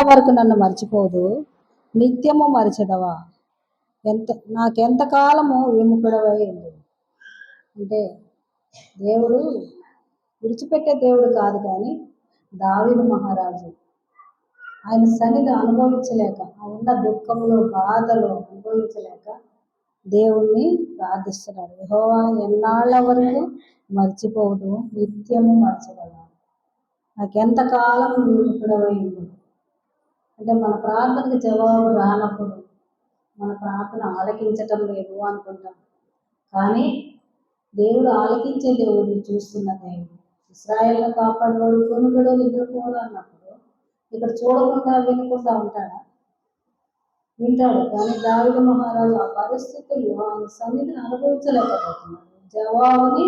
వరకు నన్ను మర్చిపోదు, నిత్యము మరిచెదవా, నాకెంతకాలము విముఖుడవై ఉండు. అంటే దేవుడు విడిచిపెట్టే దేవుడు కాదు, కానీ దావీదు మహారాజు ఆయన సన్నిధి అనుభవించలేక, ఉన్న దుఃఖంలో బాధలో అనుభవించలేక దేవుణ్ణి ప్రార్థిస్తున్నాడు. యెహోవా ఎన్నాళ్ళ వరకు మర్చిపోదు, నిత్యము మర్చిపోదా, నాకెంతకాలం విముఖుడవై ఉండు. అంటే మన ప్రార్థనకు జవాబు రానప్పుడు మన ప్రార్థన ఆలకించటం లేదు అనుకుంటాం, కానీ దేవుడు ఆలకించే దేవుడు, చూస్తున్న దేవుడు. ఇశ్రాయేలును కాపాడువాడు కొనుగోడు నిద్రపోడు అన్నప్పుడు ఇక్కడ చూడకుండా వినకుండా ఉంటాడా? వింటాడు. కానీ దావీదు మహారాజు ఆ పరిస్థితుల్లో ఆయన సన్నిధిని అనుభవించలేకపోతున్నాడు, జవాబుని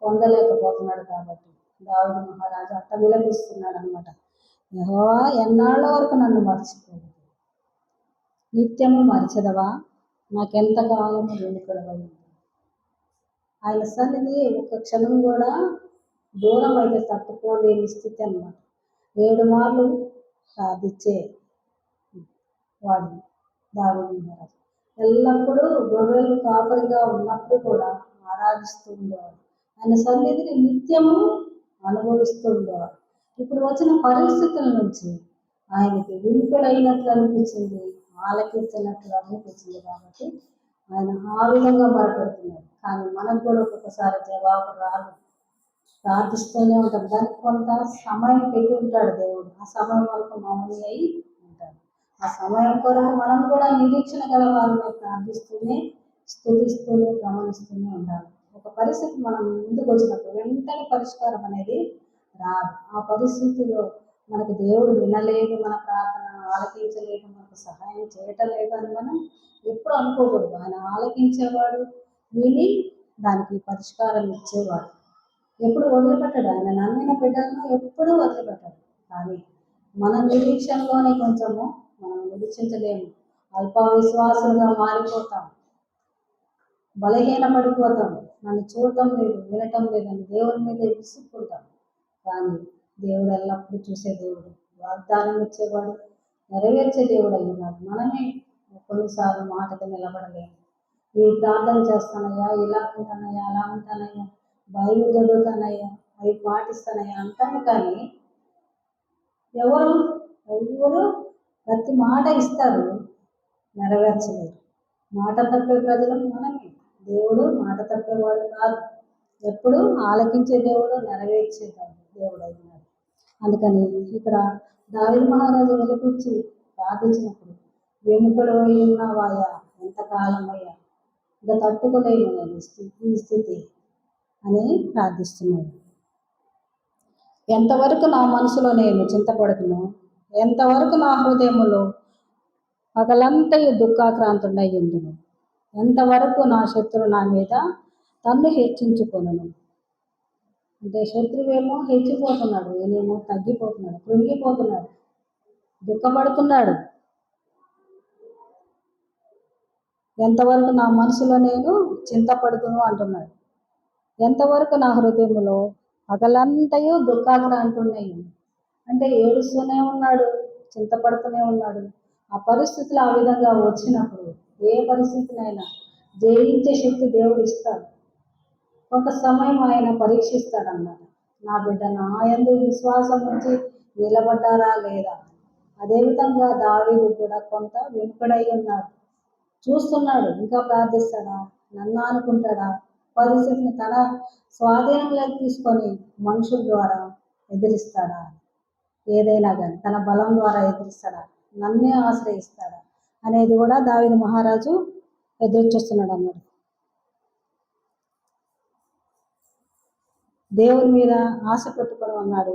పొందలేకపోతున్నాడు. కాబట్టి దావీదు మహారాజు అట్ట విలపిస్తున్నాడు అనమాట. యెహోవా ఎన్నాళ్ళ వరకు నన్ను మర్చిపోదు, నిత్యము మరిచెదవా, నాకెంతకాలము విముఖుడవై ఉండు. ఆయన సన్నిధి ఒక క్షణం కూడా దూరం అయితే తట్టుకోలేని స్థితి అన్నమాట. 7 మార్లు ప్రార్థించే వాడు దావీదు మహారాజు. ఎల్లప్పుడూ గొర్రెలు కాపరిగా ఉన్నప్పుడు కూడా ఆరాధిస్తూ ఉండేవాడు, ఆయన సన్నిధిని నిత్యము అనుభవిస్తూ ఉండేవాడు. ఇప్పుడు వచ్చిన పరిస్థితుల నుంచి ఆయనకి విముఖుడైనట్లు అనిపించింది, ఆలకించినట్లు అనిపించింది. కాబట్టి ఆయన ఆ విధంగా మొరపెడుతున్నాడు. కానీ మనకు కూడా ఒక్కొక్కసారి జవాబు రాదు, ప్రార్థిస్తూనే ఉంటాం. దానికి కొంత సమయం పెట్టి ఉంటాడు దేవుడు. ఆ సమయం వరకు మౌని అయి ఉంటాడు. ఆ సమయం కొరకు మనం కూడా నిరీక్షణ గల వారిని ప్రార్థిస్తూనే, స్తుతిస్తూనే, గమనిస్తూనే ఉండాలి. ఒక పరిస్థితి మనం ముందుకు వచ్చినప్పుడు వెంటనే పరిష్కారం అనేది రాదు. ఆ పరిస్థితిలో మనకు దేవుడు వినలేదు, మన ప్రార్థన ఆలకించలేదు, మనకు సహాయం చేయటం లేదు అని మనం ఎప్పుడు అనుకోకూడదు. ఆయన ఆలకించేవాడు, విని దానికి పరిష్కారం ఇచ్చేవాడు. ఎప్పుడు వదిలిపెట్టాడు. ఆయన నమ్మిన బిడ్డలను ఎప్పుడూ వదిలిపెట్టాడు. కానీ మన నిరీక్షణలోనే కొంచెము మనం నిరీక్షించలేము, అల్ప విశ్వాసంగా మారిపోతాం, బలహీన పడిపోతాం. నన్ను చూడటం లేదు, వినటం లేదని దేవుని మీద విసుక్కుంటాం. కానీ దేవుడు ఎల్లప్పుడూ చూసే దేవుడు, వాగ్దానం ఇచ్చేవాడు, నెరవేర్చే దేవుడు అయ్యున్నాడు. మనమే కొన్నిసార్లు మాటకు నిలబడలేము. ఈ ప్రార్థన చేస్తానయ్యా, ఇలా ఉంటానయ్యా, అలా ఉంటానయ్యా, బైబిల్ చదువుతానయ్యా, అవి పాటిస్తానయ్యా అంటాను, కానీ ఎవరు ప్రతి మాట ఇస్తారు, నెరవేర్చలేరు. మాట తప్పే ప్రజలు మనమే. దేవుడు మాట తప్పేవాడు కాదు, ఎప్పుడు ఆలకించే దేవుడు, నెరవేర్చే దేవుడు అయినాడు. అందుకని ఇక్కడ దావీదు మహారాజు వెలుగుచ్చి ప్రార్థించినప్పుడు, విముఖుడు ఉన్నావాయా, ఎంతకాలమయ్యా, ఇంకా తట్టుకోలేను నేను ఈ స్థితి అని ప్రార్థిస్తున్నాడు. ఎంతవరకు నా మనసులో నేను చింతపడుతును, ఎంతవరకు నా హృదయములో పగలంతయు దుఃఖాక్రాంతుడై ఉండును, ఎంతవరకు నా శత్రువు నా మీద తన్ను హెచ్చించుకొనును. అంటే శత్రువేమో హెచ్చిపోతున్నాడు, ఈయనేమో తగ్గిపోతున్నాడు, కృంగిపోతున్నాడు, దుఃఖపడుతున్నాడు. ఎంతవరకు నా మనసులో నేను చింతపడుతును అంటున్నాడు. ఎంతవరకు నా హృదయములో పగలంతయు దుఃఖాక్రాంతుడై, అంటే ఏడుస్తూనే ఉన్నాడు, చింతపడుతూనే ఉన్నాడు. ఆ పరిస్థితులు ఆ విధంగా వచ్చినప్పుడు ఏ పరిస్థితినైనా జయించే శక్తి దేవుడు ఇస్తాడు. కొంత సమయం ఆయన పరీక్షిస్తాడన్నమాట. నా బిడ్డ నా యందు విశ్వాసం నుంచి నిలబడ్డారా లేదా. అదేవిధంగా దావీదు కూడా కొంత విముఖుడై ఉన్నాడు, చూస్తున్నాడు. ఇంకా ప్రార్థిస్తాడా, నన్ను అనుకుంటాడా, పరిస్థితిని తన స్వాధీనంలోకి తీసుకొని మనుషుల ద్వారా ఎదిరిస్తాడా, ఏదైనా కానీ తన బలం ద్వారా ఎదిరిస్తాడా, నన్నే ఆశ్రయిస్తాడా అనేది కూడా దావీదు మహారాజు ఎదురు చూస్తున్నాడు అన్నాడు. దేవుని మీద ఆశ పెట్టుకొని ఉన్నాడు,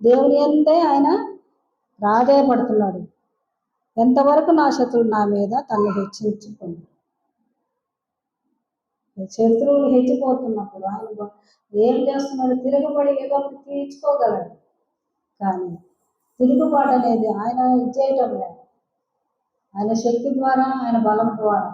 దేవుని అంతే ఆయన ప్రాధేయపడుతున్నాడు. ఎంతవరకు నా శత్రువు నా మీద తను హెచ్చించుకుంది. శత్రువులు హెచ్చిపోతున్నప్పుడు ఆయన ఏం చేస్తున్నాడు, తిరుగుబడి ఏదో ఒకటి తీర్చుకోగలడు, కానీ తిరుగుబాటు అనేది ఆయన ఇచ్చేయటం లేదు, ఆయన శక్తి ద్వారా, ఆయన బలం ద్వారా.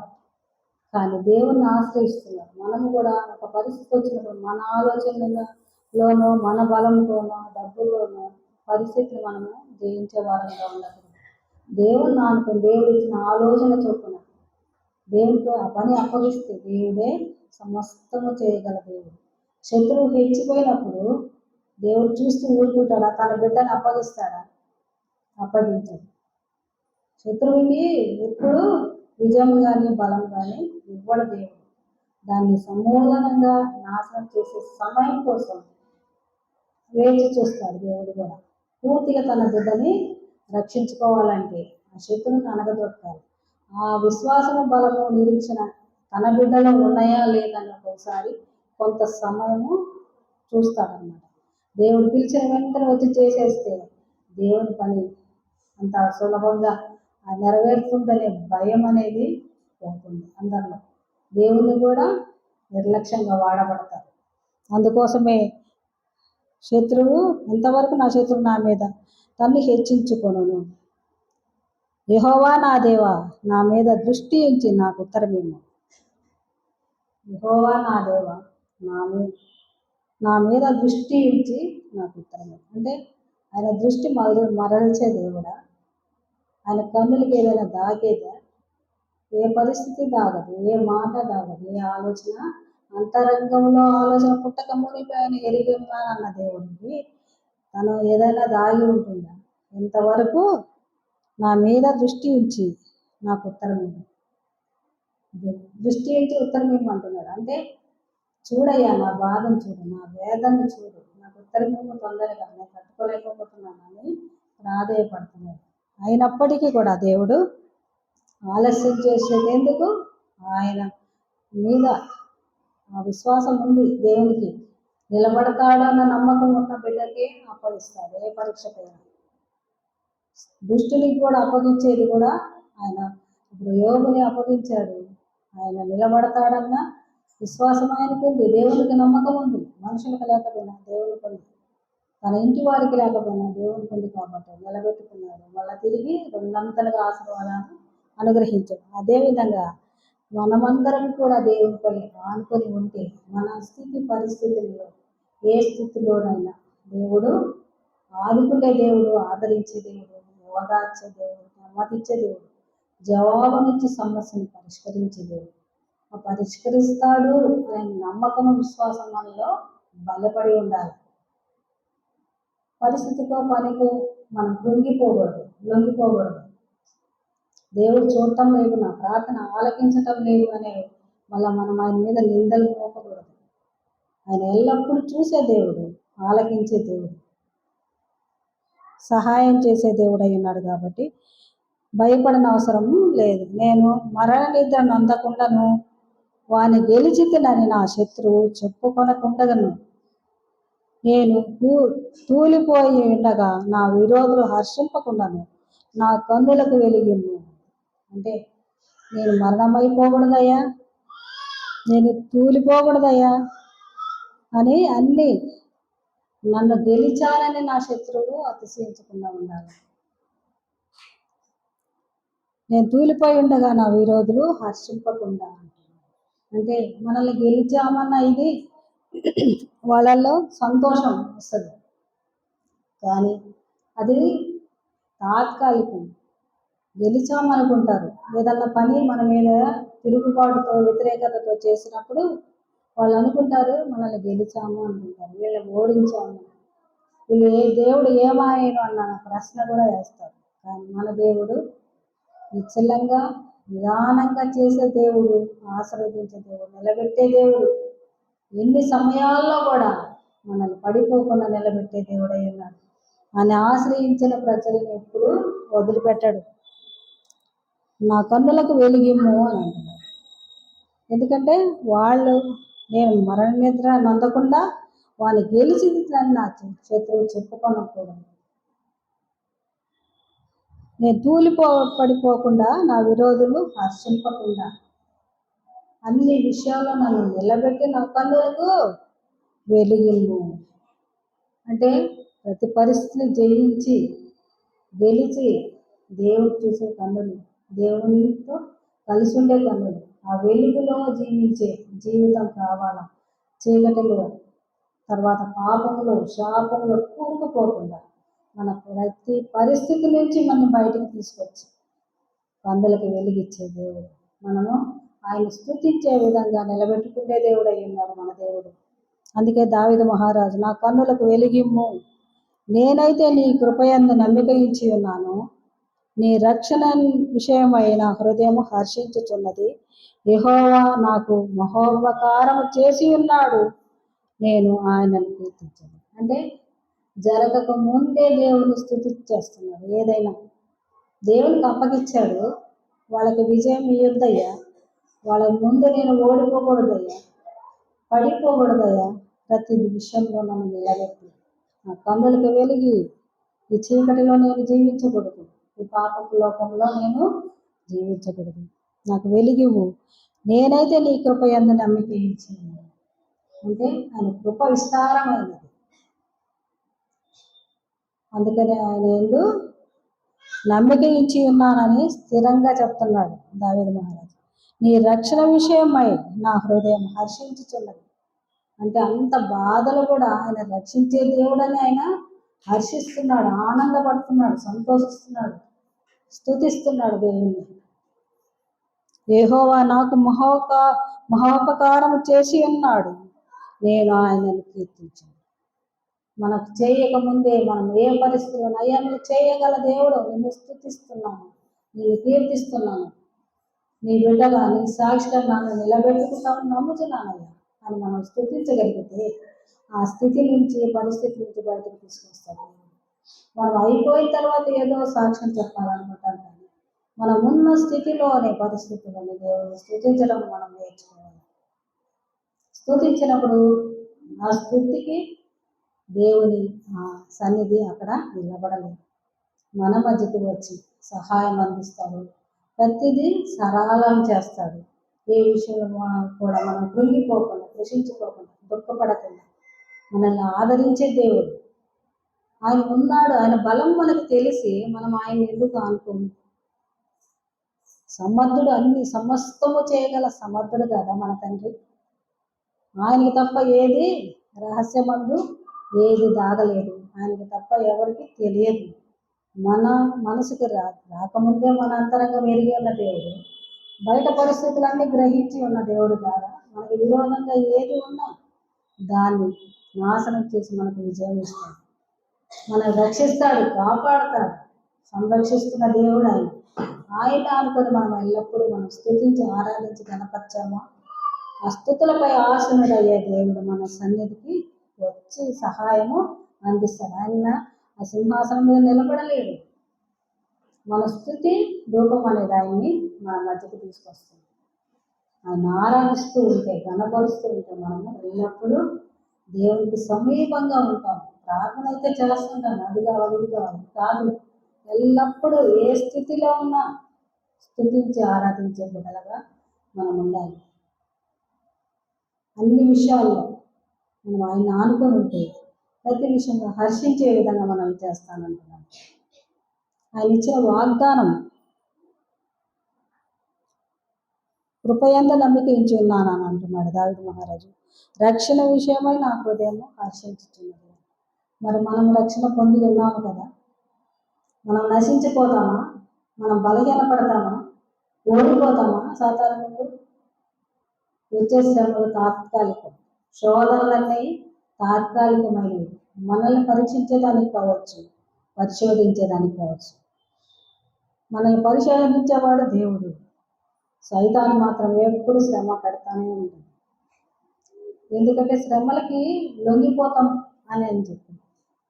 కానీ దేవుణ్ణి ఆశ్రయిస్తున్నారు. మనము కూడా ఒక పరిస్థితి వచ్చినప్పుడు మన ఆలోచనలోనో, మన బలంతోనో, డబ్బులోనో పరిస్థితిని మనము జయించే వారంగా ఉండదు. దేవుడు నాకు దేవుడు ఇచ్చిన ఆలోచన చొప్పున దేవుడితో ఆ పని అప్పగిస్తే దేవుడే సమస్తము చేయగల దేవుడు. శత్రువు హెచ్చిపోయినప్పుడు దేవుడు చూస్తూ ఊరుకుంటాడా? తన బిడ్డను అప్పగిస్తాడా? అప్పగించడు. శత్రువుకి ఎప్పుడు విజయం కానీ బలం కానీ ఇవ్వడు దేవుడు. దాన్ని సమూలంగా నాశనం చేసే సమయం కోసం వేచి చూస్తాడు దేవుడు కూడా. పూర్తిగా తన బిడ్డని రక్షించుకోవాలంటే ఆ శత్రువుని అనగదొక్కాలి. ఆ విశ్వాసము బలము నిరీక్షణ తన బిడ్డలో ఉన్నాయా లేదని ఒకసారి కొంత సమయము చూస్తాడన్నమాట. దేవుడు పిలిచిన వెంటనే వచ్చి చేసేస్తే దేవుని పని అంత సులభంగా నెరవేరుతుందనే భయం అనేది పోతుంది అందరిలో. దేవుని కూడా నిర్లక్ష్యంగా వాడబడతారు. అందుకోసమే శత్రువు ఎంతవరకు నా శత్రువు నా మీద తన్ను హెచ్చించుకొనును. యెహోవా నా దేవా నా మీద దృష్టి ఉంచి నాకు ఉత్తరమేమో. యెహోవా నా దేవా నా మీద దృష్టి ఉంచి నాకు ఉత్తరమే. అంటే ఆయన దృష్టి మరల్చే దేవుడా? ఆయన కన్నులకి ఏదైనా దాగేదా? ఏ పరిస్థితి దాగదు, ఏ మాట దాగదు, ఏ ఆలోచన అంతరంగంలో ఆలోచన పుట్టక మునిపి ఆయన ఎరిగిన్నానన్న దేవుడికి తను ఏదైనా దాగి ఉంటుందా? ఇంతవరకు నా మీద దృష్టి ఉంచి నాకు ఉత్తరం దృష్టి ఉంచి ఉత్తరం ఇవ్వమంటున్నాడు. అంటే చూడయ్యా నా బాధను చూడు, నా వేదనను చూడు, నాకు ఉత్తరం తొందరగా నేను తట్టుకోలేకపోతున్నానని ప్రాధేయపడుతున్నాడు. అయినప్పటికీ కూడా దేవుడు ఆలస్యం చేసేది ఎందుకు? ఆయన మీద ఆ విశ్వాసం ఉంది, దేవునికి నిలబడతాడన్న నమ్మకం ఉన్న బిడ్డకే అప్పగిస్తాడు. ఏ పరీక్షకైనా దుష్టునికి కూడా అప్పగించేది కూడా ఆయన. ఇప్పుడు యోగుని అప్పగించాడు, ఆయన నిలబడతాడన్న విశ్వాసం ఆయనకు ఉంది, దేవునికి నమ్మకం ఉంది. మనుషులకు లేకపోయినా దేవునికి ఉంది, తన ఇంటి వారికి లేకపోయినా దేవునికి ఉంది కాబట్టి నిలబెట్టుకున్నాడు. మళ్ళీ తిరిగి రెండంతలుగా ఆశీర్వాదాన్ని అనుగ్రహించాడు. అదేవిధంగా మనమందరం కూడా దేవునిపై ఆనుకొని ఉంటే మన స్థితి పరిస్థితుల్లో ఏ స్థితిలోనైనా దేవుడు ఆదుకునే దేవుడు, ఆదరించే దేవుడు, ఓదార్చే దేవుడు, నెమ్మదిచ్చే దేవుడు, జవాబునిచ్చి సమస్యను పరిష్కరించే దేవుడు. పరిష్కరిస్తాడు అనే నమ్మకము విశ్వాసం మనలో బలపడి ఉండాలి. పరిస్థితికో పనికో మనం లొంగిపోకూడదు. దేవుడు చూడటం లేదు, నా ప్రార్థన ఆలకించటం లేదు అనే మళ్ళీ మనం ఆయన మీద నిందలు మోపకూడదు. ఆయన ఎల్లప్పుడూ చూసే దేవుడు, ఆలకించే దేవుడు, సహాయం చేసే దేవుడు అయి ఉన్నాడు కాబట్టి భయపడిన అవసరం లేదు. నేను మరణ నిద్ర నొందకుండాను వాని గెలిచితినని నా శత్రువు చెప్పుకొనకుండగను. నేను తూలిపోయి ఉండగా నా విరోధులు హర్షింపకుండాను నా కన్నులకు వెలిగిను. అంటే నేను మరణమైపోకూడదయ్యా, నేను తూలిపోకూడదయ్యా అని అన్నీ నన్ను గెలిచానని నా శత్రువులు అతిశయించకుండా ఉండాలి. నేను తూలిపోయి ఉండగా నా విరోధులు హర్షింపకుండా. అంటే మనల్ని గెలిచామన్న ఇది వాళ్ళల్లో సంతోషం వస్తుంది, కానీ అది తాత్కాలికం. గెలిచామనుకుంటారు. ఏదన్నా పని మన మీద తిరుగుబాటుతో వ్యతిరేకతతో చేసినప్పుడు వాళ్ళు అనుకుంటారు మనల్ని గెలిచాము అనుకుంటారు, వీళ్ళని ఓడించాము, వీళ్ళు దేవుడు ఏమాయను అన్న ప్రశ్న కూడా వేస్తారు. కానీ మన దేవుడు నిశ్చలంగా నిదానంగా చేసే దేవుడు, ఆశీర్వదించే దేవుడు, నిలబెట్టే దేవుడు. ఎన్ని సమయాల్లో కూడా మనల్ని పడిపోకుండా నిలబెట్టే దేవుడు అయి ఉన్నాడు. ఆయన ఆశ్రయించిన ప్రజలను ఎప్పుడు వదిలిపెట్టాడు. నా కన్నులకు వెలిగిమ్ము అని అంటున్నాడు. ఎందుకంటే వాళ్ళు నేను మరణ నిద్ర నొందకుండా వాళ్ళు గెలిచింది నా శత్రువు చెప్పుకోనకూడదు. నేను పడిపోకుండా నా విరోధులు హర్షింపకుండా అన్ని విషయాల్లో నన్ను నిలబెట్టి నా కన్నులకు వెలిగిమ్ము. అంటే ప్రతి పరిస్థితిని జయించి గెలిచి దేవుడు చూసే కన్నులు, దేవునితో కలిసి ఉండే కన్నులు, ఆ వెలుగులో జీవించే జీవితం కావాలా. చీకటిలో తర్వాత పాపములో శాపములో కూరుకుపోకుండా మన ప్రతి పరిస్థితి నుంచి మనం బయటికి తీసుకొచ్చి అందులకి వెలిగిచ్చే దేవుడు. మనము ఆయన స్తుతించే విధంగా నిలబెట్టుకునే దేవుడు అయి ఉన్నాడు మన దేవుడు. అందుకే దావీదు మహారాజు, నా కన్నులకు వెలిగిమ్ము, నేనైతే నీ కృపయందు నమ్మిక ఇచ్చి ఉన్నాను, నీ రక్షణ విషయమై నా హృదయం హర్షించుచున్నది, యెహోవా నాకు మహోపకారము చేసి ఉన్నాడు, నేను ఆయనను కీర్తించాను. అంటే జరగక ముందే దేవుని స్తుతించేస్తున్నాడు. ఏదైనా దేవునికి అప్పగిచ్చాడు, వాళ్ళకి విజయం ఇయ్యొద్దయ్యా, వాళ్ళ ముందు నేను ఓడిపోకూడదయ్యా, పడిపోకూడదయ్యా, ప్రతి విషయంలో నన్ను నిలబెట్టి నా కన్నులకు వెలిగి ఈ చీకటిలో నేను జీవించకూడదు, ఈ పాపపు లోకంలో నేను జీవించకూడదు, నాకు వెలిగివు, నేనైతే నీ కృప యందు నమ్మిక ఇచ్చాను. అంటే ఆయన కృప విస్తారమైనది. అందుకని ఆయన యందు నమ్మిక ఇచ్చి ఉన్నానని స్థిరంగా చెప్తున్నాడు దావీదు మహారాజు. నీ రక్షణ విషయమై నా హృదయం హర్షించుచున్నది. అంటే అంత బాధలు కూడా ఆయన రక్షించే దేవుడని ఆయన హర్షిస్తున్నాడు, ఆనందపడుతున్నాడు, సంతోషిస్తున్నాడు, స్తుతిస్తున్నాడు దేవుణ్ణి. యెహోవా నాకు మహోపకారం చేసి ఉన్నాడు, నేను ఆయనను కీర్తించాను. మనకు చేయకముందే మనం ఏ పరిస్థితుల్లో అయ్యా నువ్వు చేయగల దేవుడు, నిన్ను స్తుతిస్తున్నాను, నేను కీర్తిస్తున్నాను, నీ బిడ్డగా నీ సాక్షిగా నన్ను నిలబెట్టుకుంటాను నమ్ముతున్నానయ్యా అని మనం స్తుతించగలిగితే ఆ స్థితి నుంచి, పరిస్థితి నుంచి బయటకు తీసుకొస్తాడు. మనం అయిపోయిన తర్వాత ఏదో సాక్ష్యం చెప్పాలనుకుంటాం, కానీ మనం ఉన్న స్థితిలోనే, పరిస్థితుల్లోనే దేవుని స్తుతించడం మనం నేర్చుకోవాలి. స్తుతించినప్పుడు ఆ స్థుతికి దేవుని సన్నిధి అక్కడ నిలబడలేదు, మన మధ్యకి వచ్చి సహాయం అందిస్తాడు, ప్రతిదీ సరళం చేస్తాడు. ఏ విషయంలో కూడా మనం కృంగిపోకుండా, కృషించిపోకుండా, దుఃఖపడకుండా మనల్ని ఆదరించే దేవుడు ఆయన ఉన్నాడు. ఆయన బలం మనకు తెలిసి మనం ఆయన ఎందుకు అనుకోము? సమర్థుడు, అన్ని సమస్తము చేయగల సమర్థుడు కదా మన తండ్రి. ఆయనకి తప్ప ఏది రహస్యమందు ఏది దాగలేదు, ఆయనకి తప్ప ఎవరికి తెలియదు. మన మనసుకి రాకముందే మన అంతరంగం ఎరిగి ఉన్న దేవుడు, బయట పరిస్థితులన్నీ గ్రహించి ఉన్న దేవుడు కాదా. మనకి విరోధంగా ఏది ఉన్నా దాన్ని నాశనం చేసి మనకు విజయం ఇస్తాడు, మనల్ని రక్షిస్తాడు, కాపాడుతాడు, సంరక్షిస్తున్న దేవుడు ఆయన. ఆయన అనుకుని మనం ఎల్లప్పుడూ మనం స్తుతించి ఆరాధించి కనపరచామా, ఆ స్తుతులపై ఆసనుడయ్యే దేవుడు మన సన్నిధికి వచ్చి సహాయము అందిస్తాడు. ఆయన ఆ సింహాసనం మీద నిలబడలేడు, మన స్థుతి రూపం అనేది ఆయన్ని మన మధ్యకి తీసుకొస్తుంది. ఆయన ఆరాధిస్తూ ఉంటే, గణపరుస్తూ ఉంటే మనము ఎల్లప్పుడూ దేవునికి సమీపంగా ఉంటాం. ప్రార్థన అయితే చేస్తుంటాం, అది కావాలి ఇది కావాలి కాదు, ఎల్లప్పుడూ ఏ స్థితిలో ఉన్నా స్తుతించి ఆరాధించే బిడ్డలుగా మనం ఉండాలి. అన్ని విషయాల్లో మనం ఆయన ఆనుకొని ఉంటే ప్రతి విషయంలో హర్షించే విధంగా మనం చేస్తానంటున్నాం. ఆయన ఇచ్చిన వాగ్దానం, కృపయందు నమ్మిక ఇచ్చి ఉన్నాను అని అంటున్నాడు దావీదు మహారాజు. రక్షణ విషయమై నా హృదయం హర్షించుతున్నది. మరి మనం రక్షణ పొంది ఉన్నాము కదా, మనం నశించిపోతామా, మనం బలహీనపడతామా, ఓడిపోతామా? సాతాను ముందు వచ్చే శ్రమలు తాత్కాలికం, శోధనలన్నీ తాత్కాలికమైనవి. మనల్ని పరీక్షించేదానికి కావచ్చు, పరిశోధించేదానికి కావచ్చు. మనల్ని పరిశోధించేవాడు దేవుడు. సైతాను మాత్రం ఎప్పుడు శ్రమ పెడతానే ఉంటుంది. ఎందుకంటే శ్రమలకి లొంగిపోతాం అని చెప్పి,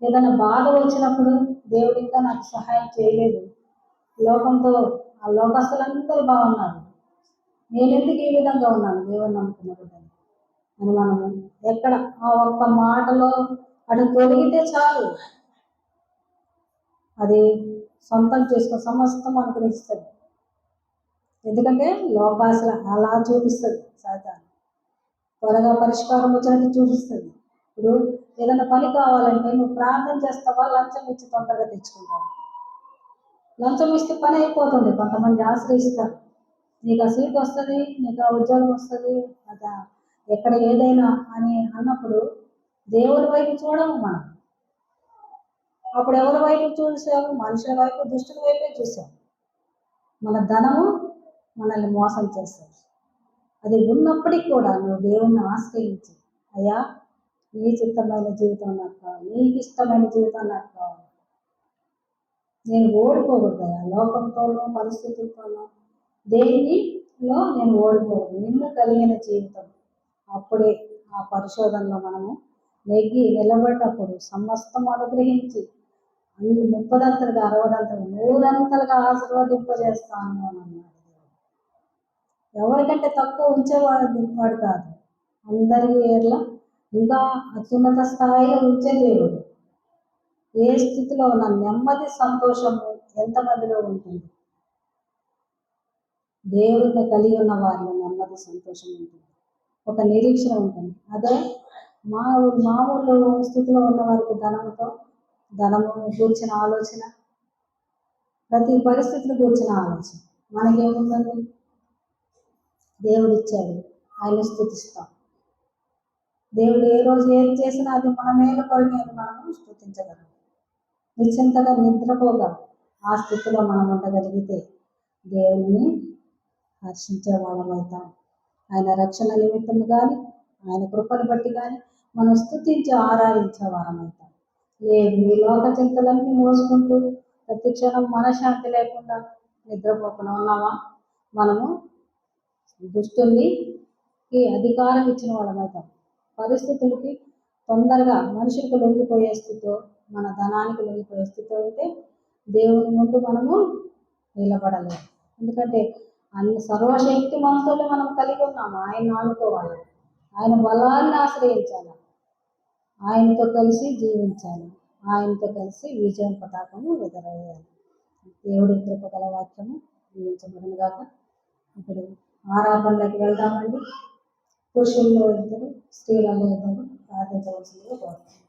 ఏదైనా బాధ వచ్చినప్పుడు దేవుడు ఇంకా నాకు సహాయం చేయలేదు, లోకంతో ఆ లోకస్తులందరూ బాగున్నారు, నేను ఎందుకు ఈ విధంగా ఉన్నాను, దేవుని నమ్ముకున్న బిడ్డని అని మనము ఎక్కడ ఆ ఒక్క మాటలో అటు తొలగితే చాలు, అది సొంతం చేసుకుని సమస్తం అనుగ్రహిస్తుంది. ఎందుకంటే లోకాసులు అలా చూపిస్తుంది, సాతాను త్వరగా పరిష్కారం వచ్చినట్టు చూపిస్తుంది. ఇప్పుడు ఏదైనా పని కావాలంటే నువ్వు ప్రార్థన చేస్తావా, లంచం ఇచ్చి తొందరగా తెచ్చుకుంటావా? లంచం ఇస్తే పని అయిపోతుంది. కొంతమంది ఆశ్రయిస్తారు, నీకు ఆ సీట్ వస్తుంది, నీకు ఆ ఉద్యోగం వస్తుంది, అదా ఎక్కడ ఏదైనా అని అన్నప్పుడు దేవుడి వైపు చూడము మనం. అప్పుడు ఎవరి వైపు చూసాము? మనుషుల వైపు, దుష్టుల వైపే చూసాం. మన ధనము మనల్ని మోసం చేస్తుంది. అది ఉన్నప్పటికీ కూడా నువ్వు దేవుణ్ణి ఆశ్రయించి, అయ్యా నీ చిత్తమైన జీవితం నాకు కావాలి, నీకు ఇష్టమైన జీవితం నాకు కావాలి, నేను ఓడిపోకూడదయా లోకంతోనూ పరిస్థితులతోనూ, దేనిలో నేను ఓడిపోకూడదు, నిన్ను కలిగిన జీవితం. అప్పుడే ఆ పరిశోధనలో మనము నెగ్గి నిలబడినప్పుడు సమస్తం అనుగ్రహించి అన్ని 30దంతలుగా, 60దంతలుగా, 100దంతలుగా ఆశీర్వదింపజేస్తాను అని అన్నాడు. ఎవరికంటే తక్కువ ఉంచేవాడు కాదు, అందరి ఏర్ల ఇంకా అత్యున్నత స్థాయిలో ఉంచే దేవుడు. ఏ స్థితిలో ఉన్న నెమ్మది సంతోషము ఎంతమందిలో ఉంటుంది? దేవుడిని కలిగి ఉన్న వారిలో నెమ్మది సంతోషం ఉంటుంది, ఒక నిరీక్షణ ఉంటుంది. అదే మామూలు స్థితిలో ఉన్న వారికి ధనము గూర్చిన ఆలోచన, ప్రతి పరిస్థితిని గూర్చిన ఆలోచన. మనకేముందండి? దేవుడు ఇచ్చాడు, ఆయన స్తుతిస్తాం. దేవుడు ఏ రోజు ఏది చేసినా అది మన మేలు కొరకే అని మనము స్తుతించగలం, నిశ్చింతగా నిద్రపోగలం. ఆ స్థితిలో మనం ఉండగలిగితే దేవుని హర్షించే వాళ్ళమవుతాం. ఆయన రక్షణ నిమిత్తం కానీ, ఆయన కృపను బట్టి కానీ మనం స్తుతించి ఆరాధించే వారమవుతాం. లేదు ఈ లోక చింతలన్నీ మోసుకుంటూ ప్రతి క్షణం మనశ్శాంతి లేకుండా నిద్రపోకుండా ఉన్నామా? మనము దుష్టునికి అధికారం ఇచ్చిన వాళ్ళమవుతాం. పరిస్థితులకి తొందరగా మనుషులకు లొంగిపోయే స్థితితో, మన ధనానికి లొంగిపోయే స్థితితో ఉంటే దేవుని ముందు మనము నిలబడలేము. ఎందుకంటే అన్ని సర్వశక్తిమంతులు మనం కలిగి ఉన్నాము. ఆయన ఆనుకోవాలి, ఆయన బలాన్ని ఆశ్రయించాలి, ఆయనతో కలిసి జీవించాలి, ఆయనతో కలిసి విజయం పతాకము ఎదురయ్యాలి. దేవుడి కృపగల వాక్యము జీవించబడిన గాక. ఇప్పుడు ఆరాధనలోకి వెళ్దామండి. పురుషుల్లో 2, స్త్రీలలో 2 ప్రార్థించవలసిందిగా కోరుతాను.